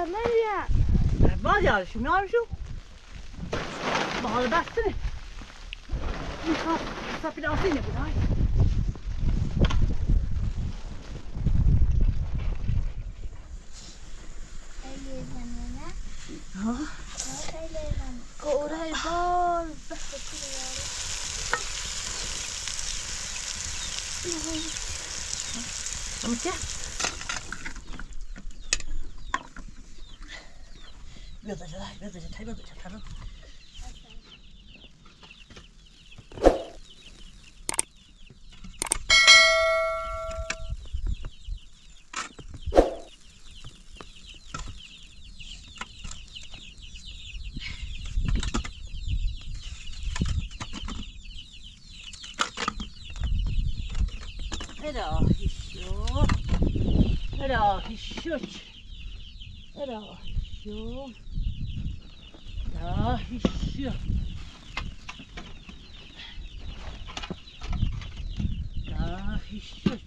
نمیاد باز یادشون میارشون با حال بستنه میخواد سفید آسینه بود های کوره بال همون چه؟ بیاد بیاد الهی شو الهی شو الهی شو الهی شو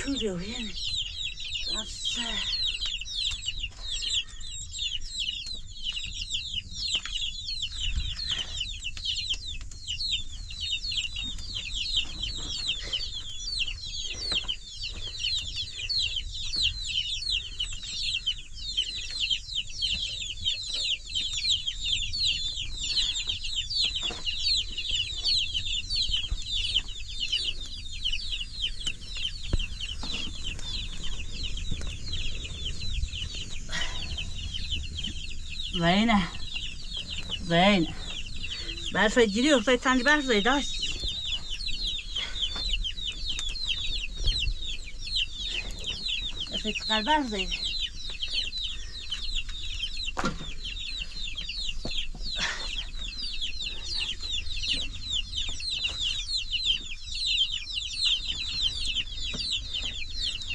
Cujo in. That's زين برفای جیری افتای تندی برف زیداست نفس قلبم زید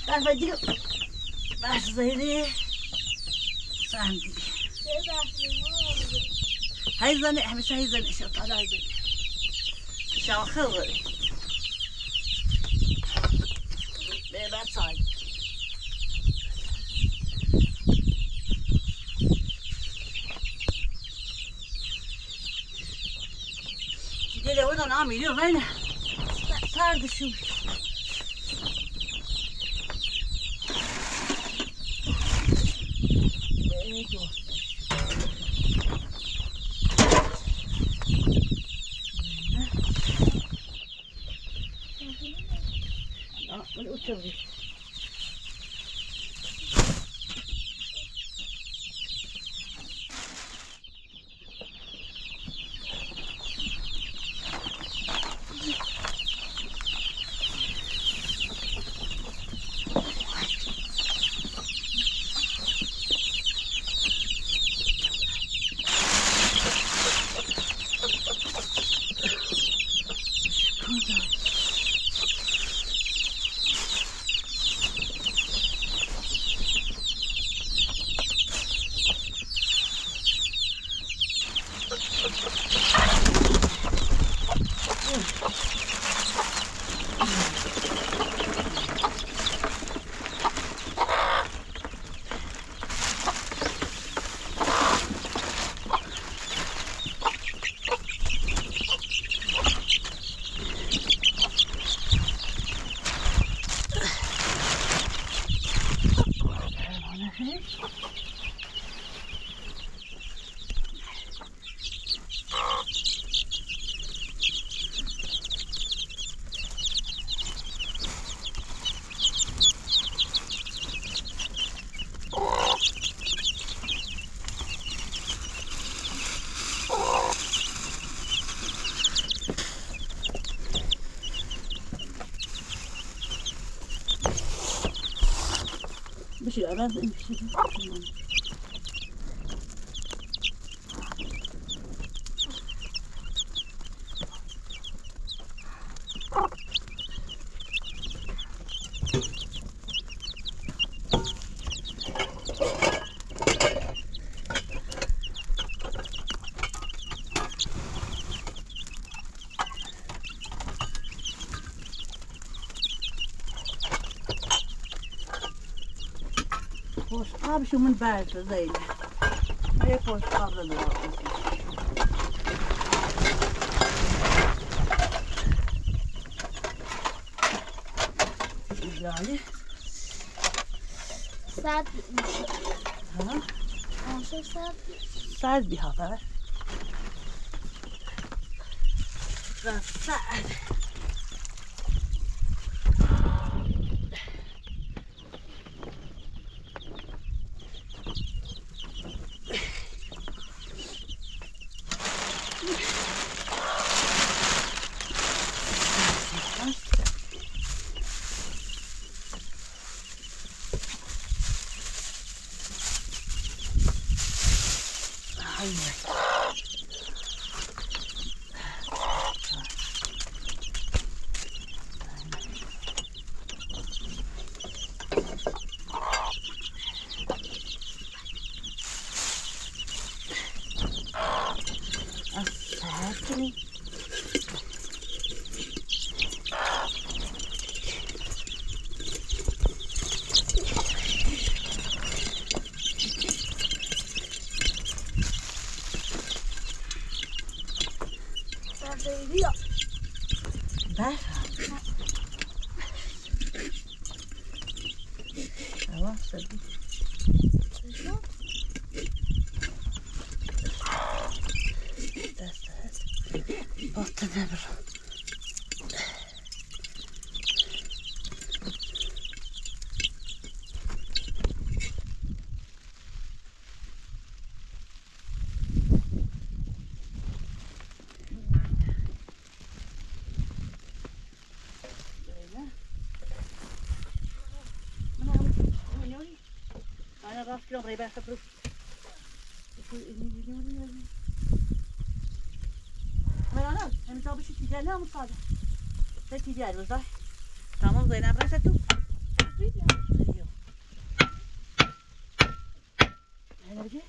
نفس دیگه بس زیده سندی هيزني مش هيزني شو طالع هيزني شاخر بيبات صايد دلي وين انا عامل يو وين صار شو وتبغي بشي الأراضي بشي خوش قابشو من بعد زين هي خوش قاب للواقع يعني ساعد ها 10 ساعت ساعد بها بعد ساعد بیا بفهم خلاص سبی دست هست باطن نبرم Ana rastgele buraya ben kapı. Bu elini gidiyor. Ana, hem tabii şu ticaret almış abi. Ne ticaret var? Tamam, Zeynep ben satım. Yok. Ne olacak?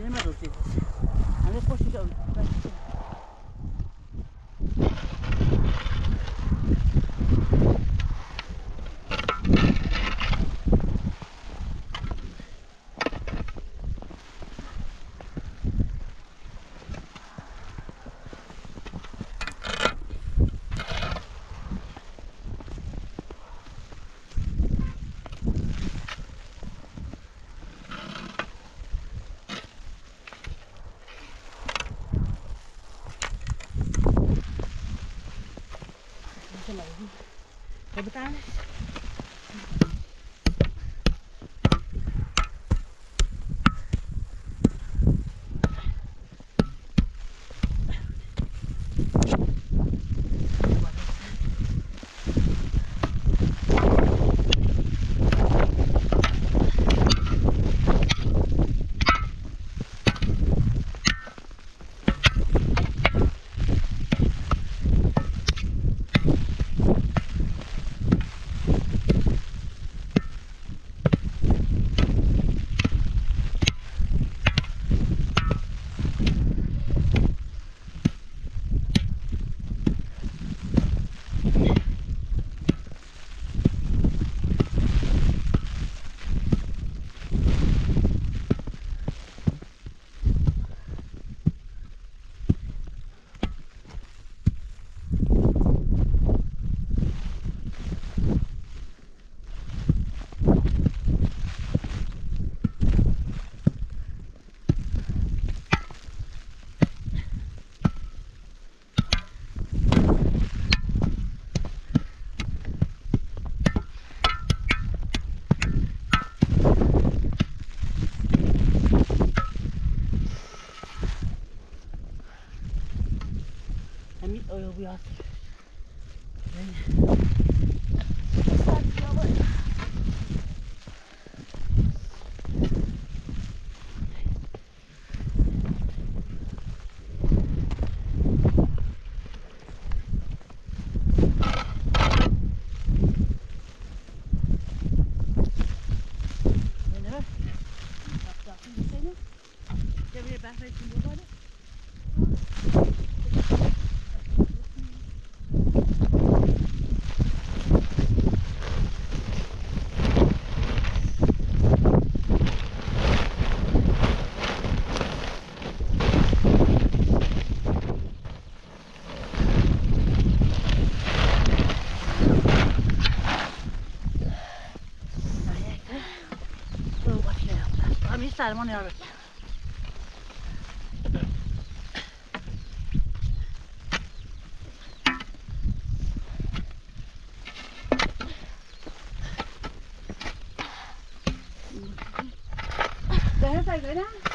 Yemez o şey. Hani koşacağım. Kebetulan. بیاد. سلمان یارو ده سگ بدم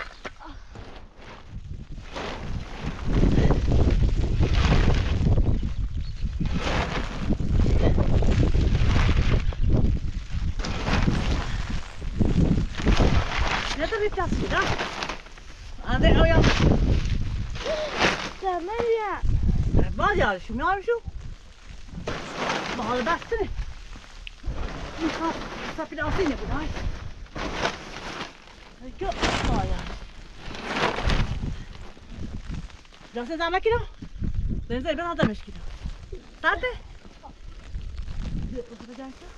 Plastida. Hadi ya. Tamam ya. Var ya şu ne şu? Bağlı bastırı. Sapı da asine bu da. Yok. Ya. Ya sen zaman kilo? Ben size ben adam kilo. Sarte. Oturacaksın.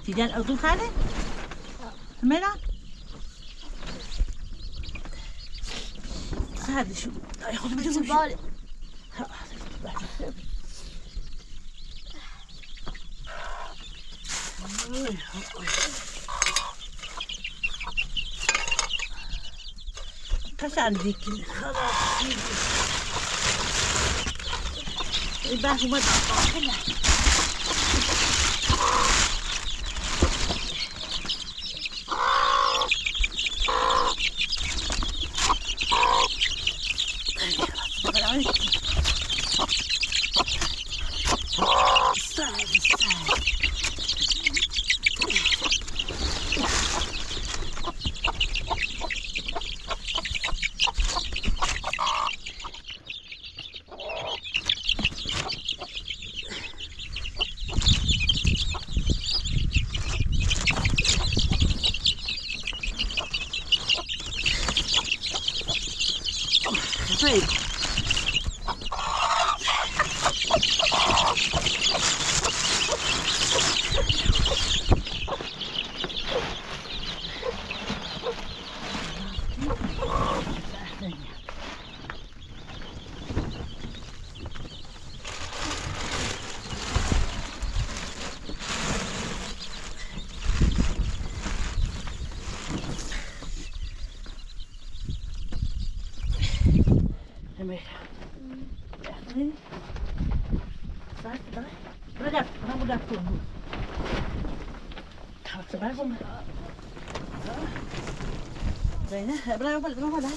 Tidak ada sana? Mana? Hadi şu. Ay hadi bir şey. Bari. Taşan dikin. Ben bu kadar. Hey. Zainah, berapa dah?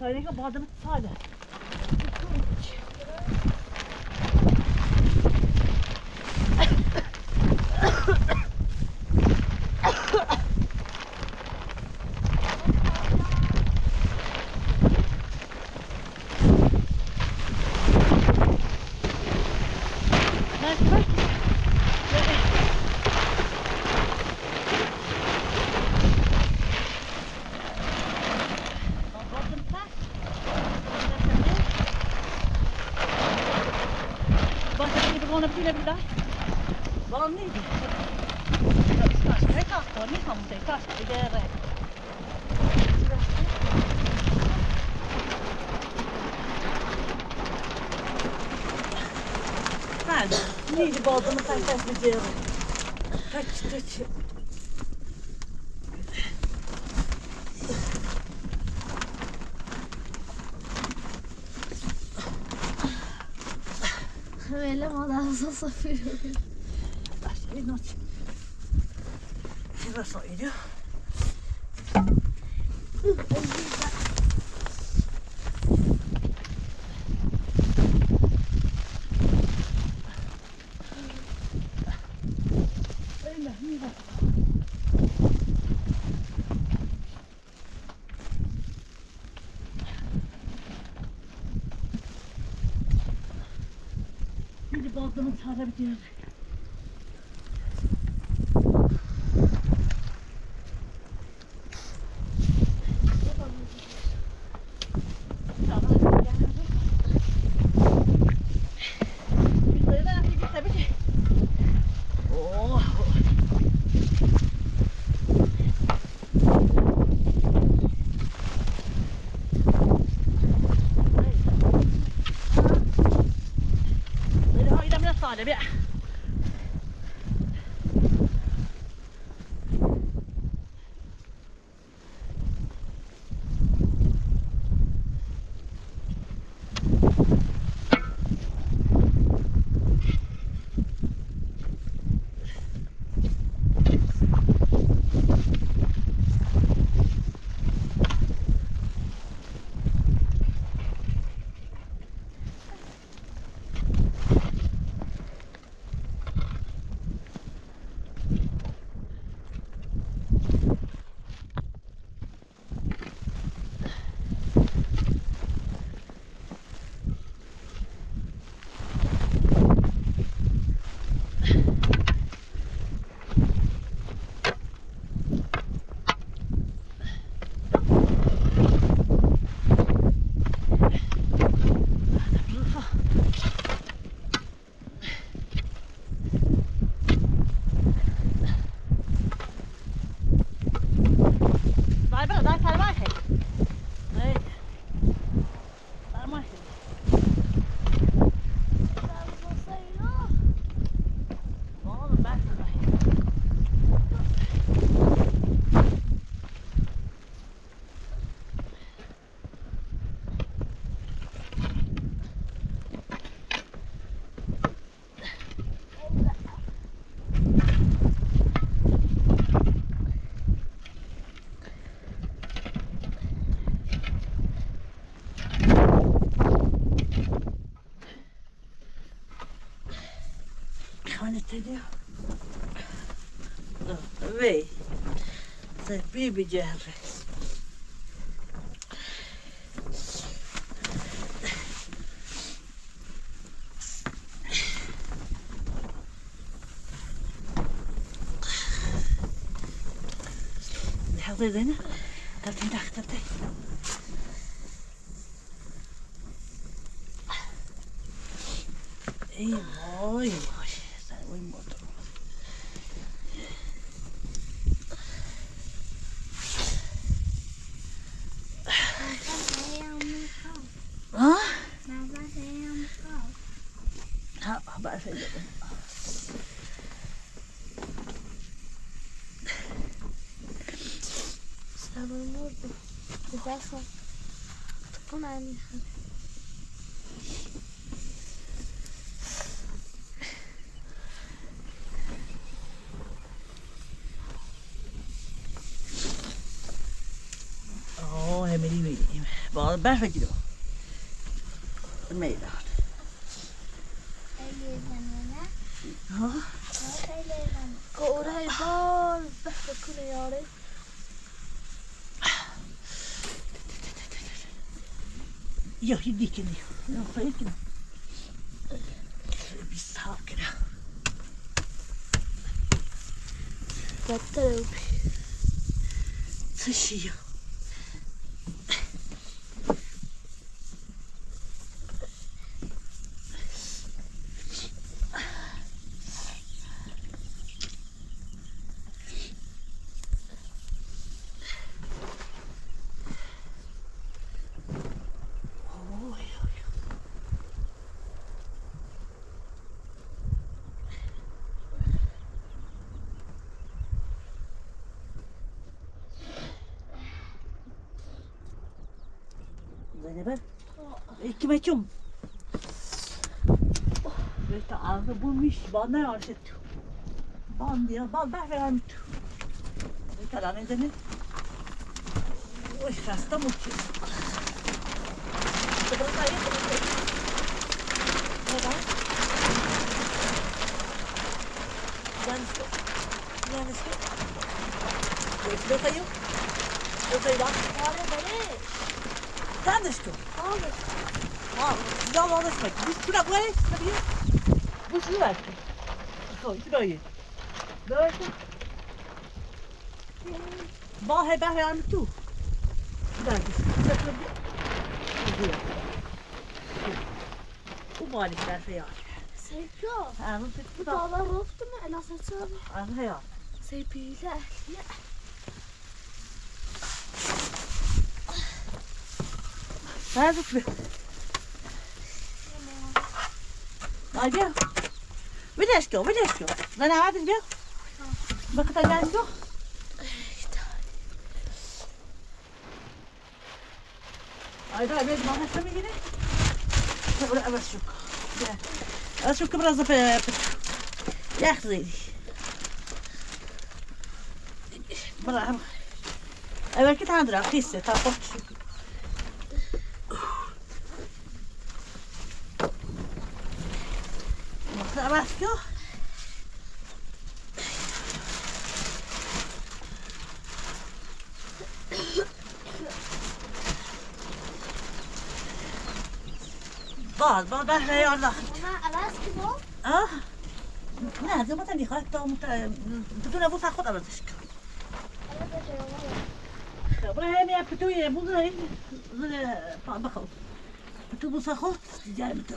صايرين بعض صالح. Varna blir det där. Varna ni. Kanske kan ni komma till kanske det är rätt. Fan, ni det bara de kan inte ens göra. Touch. Öyle modası sapıyor. Aşağı in aç. Şurası oynuyor. Şimdi balkonun sarabiliyor. Det blir. Entendeu? Vem. Você vive de هذا هنا قلت تحت اي واي وين موتور ها ها بقى في برضه بتحصل تكون عندي Åh, jeg vil lige bare برف گیرم میدان ها کوره بار بحر کنه یاره یا هیدی کنی یا خیلی کنم بیست ها کنم بدتر بی تشیه Zeynep'e kime kim? İşte ağzı bulmuş, bana yarış etti. Ban diyor, ban ben vermiş. İşte lan edeni. Oy, hasta mı ki? İşte bana sayı. Neden? Yanlışlık. Yanlışlık. Bekle sayı. O sayı bak. Yare bari Sen de işte. Abi Ha, size anlaşmak. Bu şuna koyayım, tabii. Bu şunu ver. Şurayı. Böyle. Bal haber vermiş tu. Güzel. Bu malikler şey var. Seypyo Anladın Bu mı? dağlar roftu mu? Ela saçı Anladın ya. Seypiyle ehliye Ben de Hadi. Видишь, Зана hadi gel. Bak da gel yok. Ayda ben bana şunu yine. Böyle evet şu. Şu biraz da yaxşı. Bana. Evvelki tanıdırak hisse tapot. Nasıl yok? بعد بحر يلا Ona alas ki bu اه لا زي ما تاني خاطر بدون ابو تاخد على تشك ابراهيم يا بتو يا ابو زي بخو بتو بو ساخو جاي بتو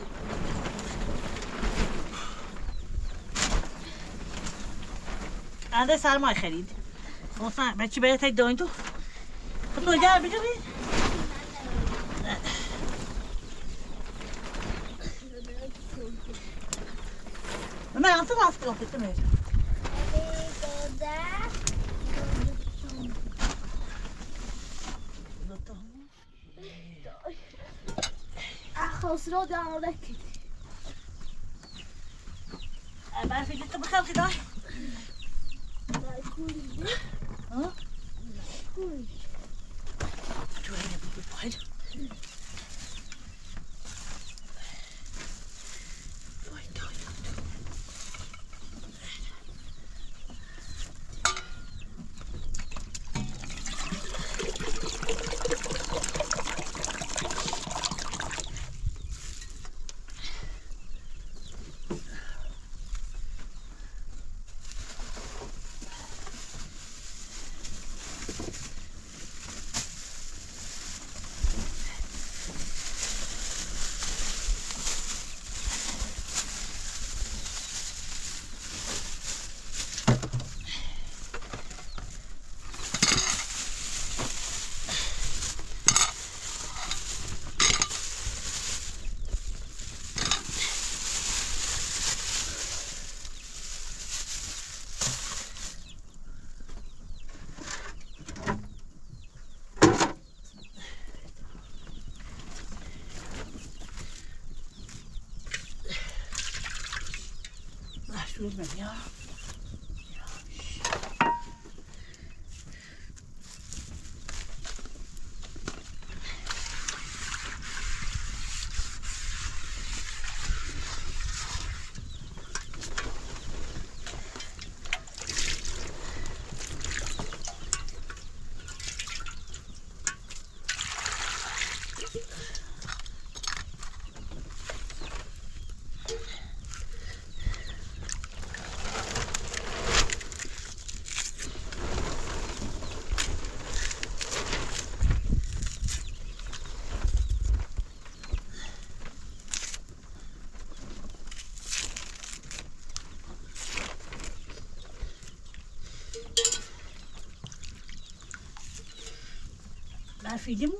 انا صار ما خريد وصار ما تشي بيت هيدو انتو بتو جاي بجري ما يعطيك عسكر في التمر خسرو دارك ما في جت بخير كده ها شو هي بتقول Üzme ya. قرفیدی مو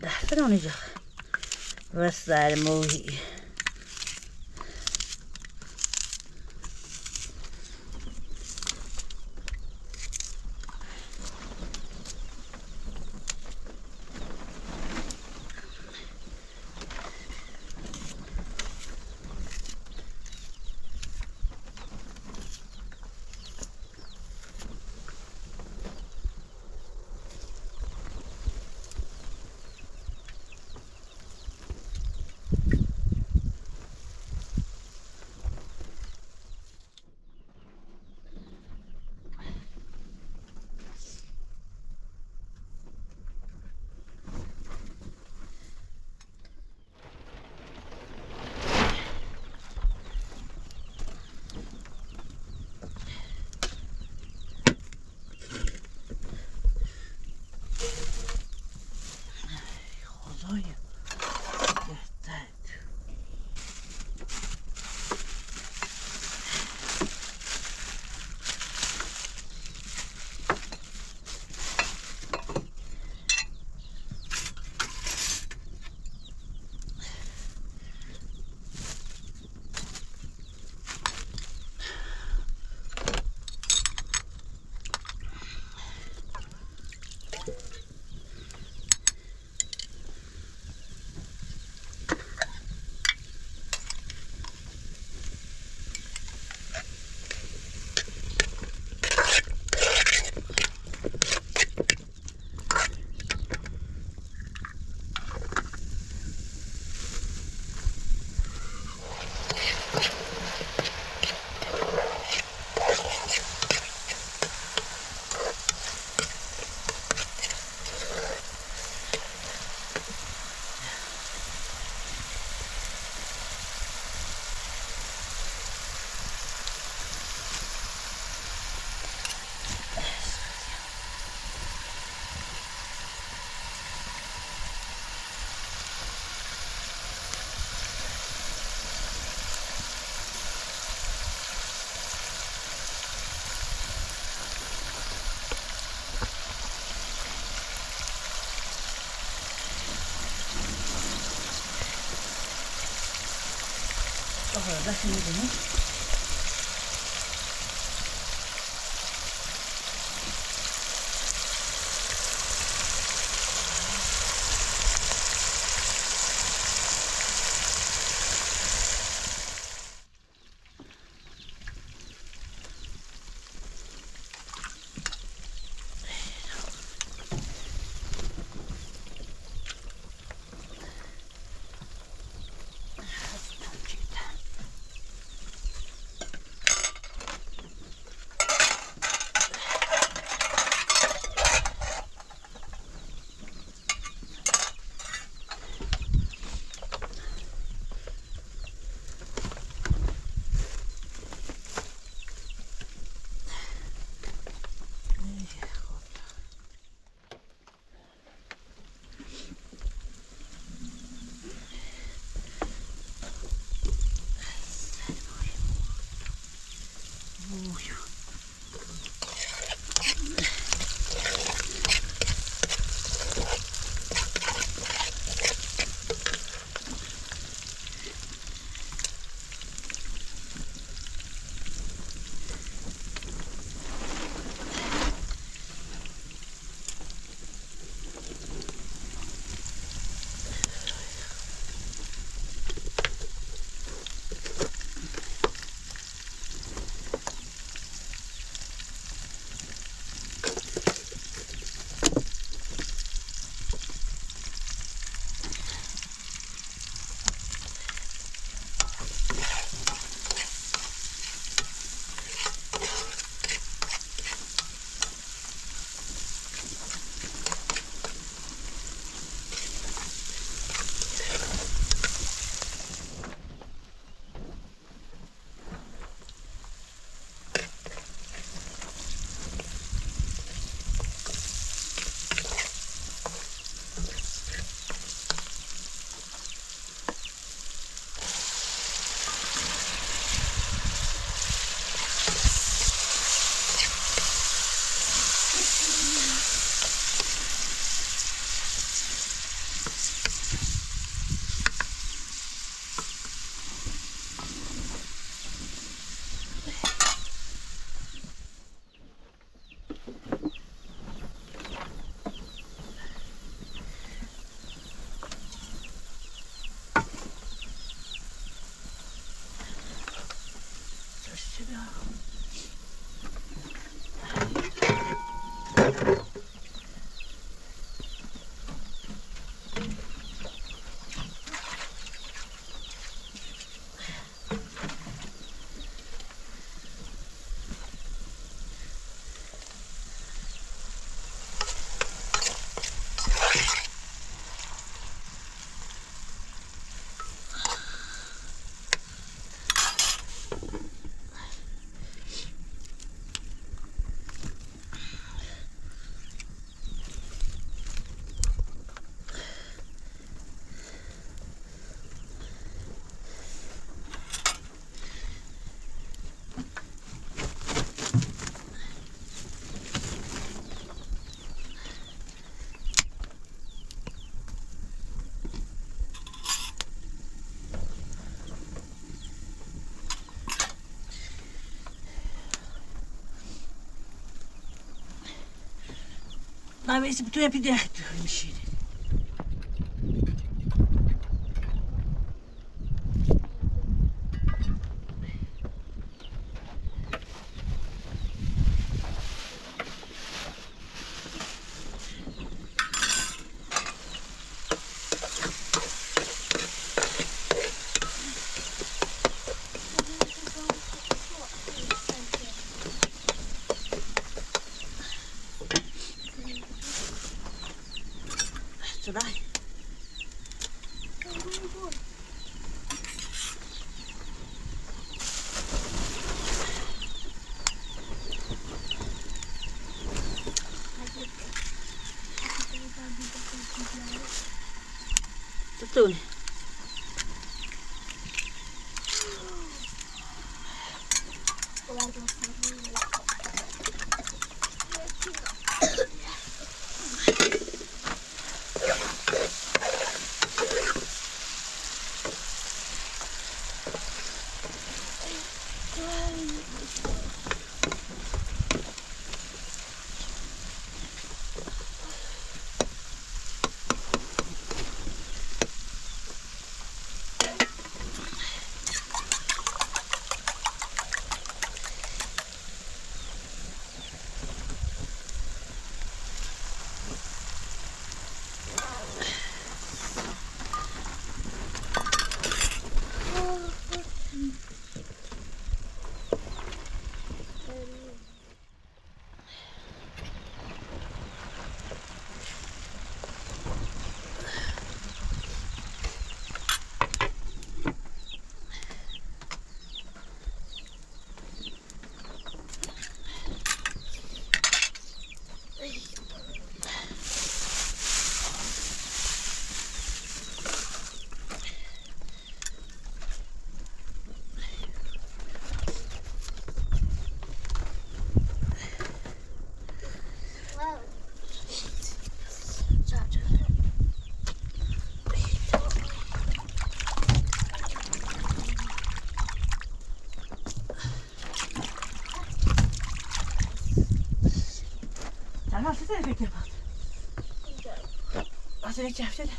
ده فرانی جا وستر موهی دست میدونی ما بس بتوع بدي مشي صداي تطوني تعال شو فيك يا بابا عشان هيك شفت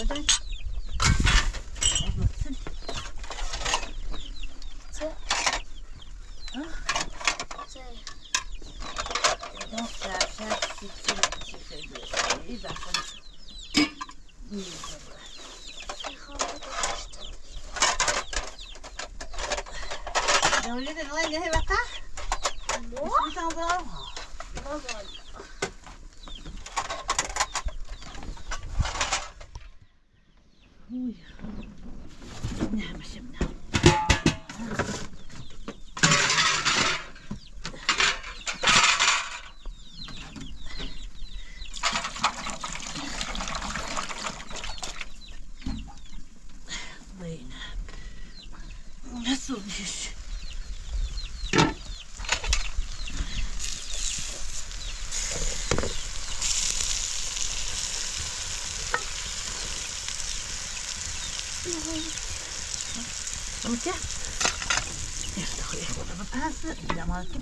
بدل ولد الوين هي بقى؟ مش بتنظرها. نعم شمنا. وين؟ نسويش. Amca? Jeszcze chwilę, żeby pasy, ile malki.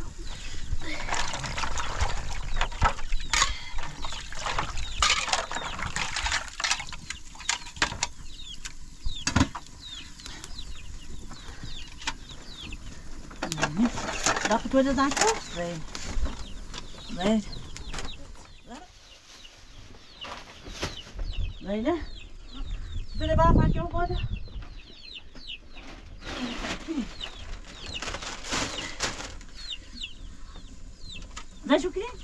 Dapat we dat aankomen? Nee. Nee. Nee, ne? Wil je waar maak je ook worden? Ver şu kireç.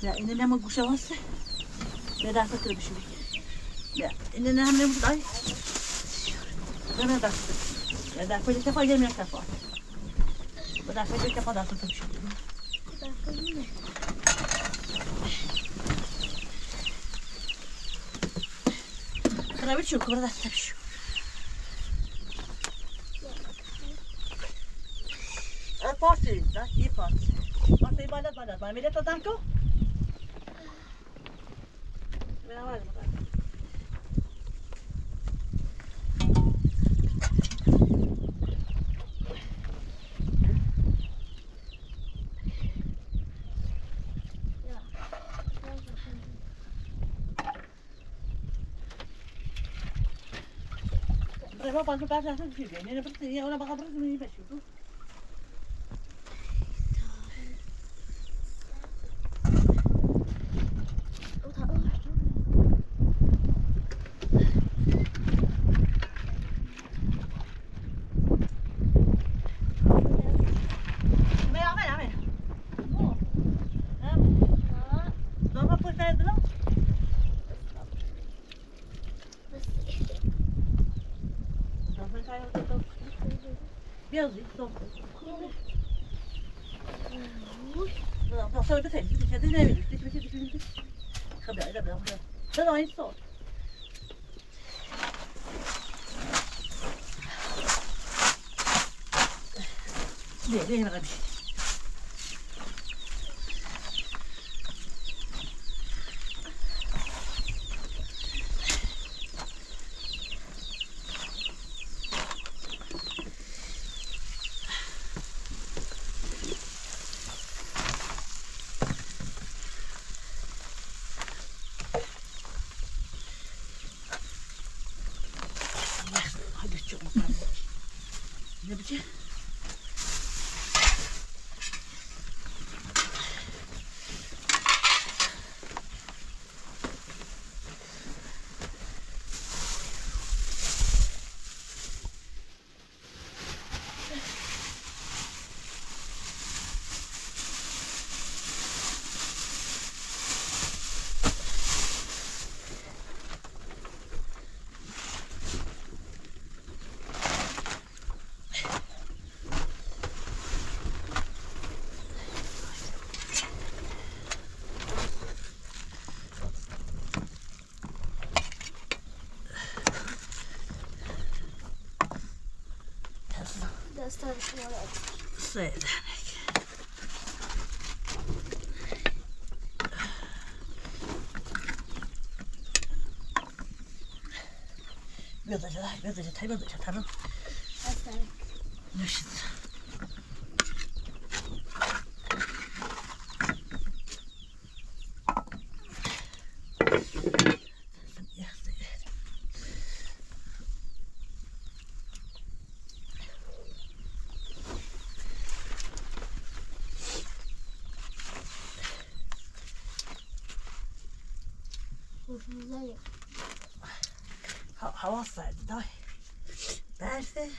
Ya inene ma gusha wasa. Ya da sakır bir şey. Ya inene hamle bu ay. Dana da. Ya da koca kafa gelmeye kafa. Bu da koca kafa da sakır bir şey. Prawie ciuch, prawda? Posti, tak? I posti. Posti balat. Mamy to tanko? Ben varım. Berapa bantu pasang tu sih? Ini berarti ya orang bakal berarti ni pasang tu. Biraz iyi, soğuk. Não, só eu tenho, deixa eu ver, deixa eu ver. Gabriel. Não, é só. Vem, Gabi. Ne biçim? Säg det. Biraz tamam. Nüşit. Hava saydı da. Berse.